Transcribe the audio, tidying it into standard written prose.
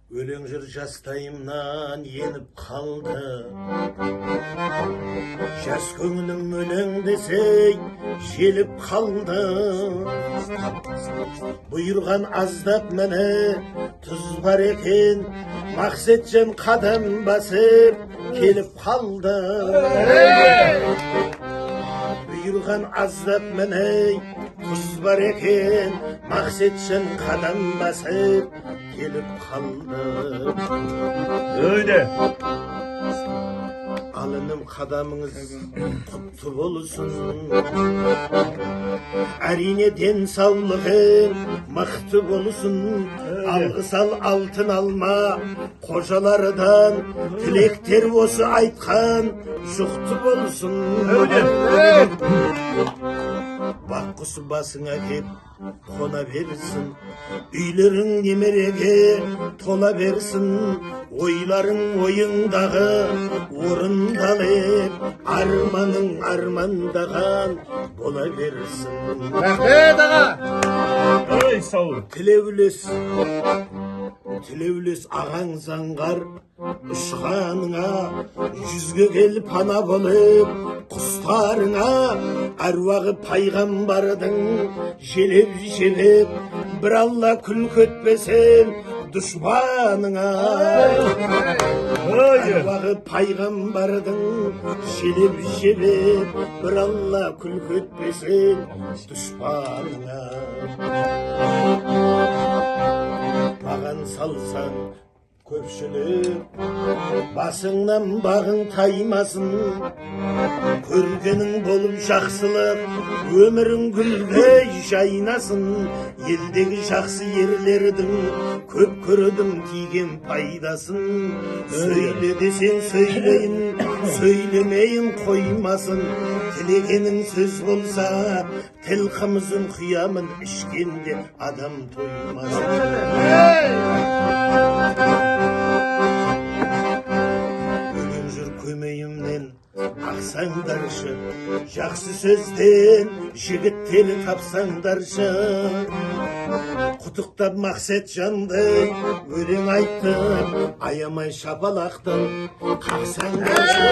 Өлең жыр жастайымнан еніп қалды. Жас көңілім өлең десей желіп қалды. Бұйырған аздап міне тұз бар екен, Мақсетжан қадам басып келіп қалды. Бұйырған аздап міне тұз бар екен, Мақсетжан қадам басып келіп қалды. Öyle. Alınım қадамыңыз құтты болсын. Әрине денсаулығы мықты болсын. Алғыс ал алтын алма қожалардан, тілектер осы айтқан жұқты болсын. Бақ құсы басыңа кеп қона берсін, үйлерің немереге тола берсін, ойларың ойыңдағы орындалып, арманың армандаған бола берсін. Rahmet ağa. Ey sağ ol. Тілеулес ағаң заңғар ұшқаныңа, жүзге келіп пана болып құстарыңа, әруағы пайғамбардың желеп жебеп, бір алла күлкі етпесін дұшпаныңа. Әруағы пайғамбардың желеп жебеп, бір алла күлкі етпесін дұшпаныңа. Маған салсаң көпшілік, басыңнан бағың таймасын. Көргенің болып жақсылық, өмірің гүлге жайнасын. Елдегі жақсы ерлердің көп көрдім тиген пайдасын. Сөйле десең сөйлейін, сөйлемейін қоймасын. Тілегенің сөз болса, тіл қымызын құямын, ішкенде адам тоймасын. Өлең жүр көмейімнен ақсаңдаршы, жақсы сөзден жігіттер тапсаңдаршы. Құтықтап Мақсетжанды өлең айтып, аямай шапалақтап қақсаңдаршы.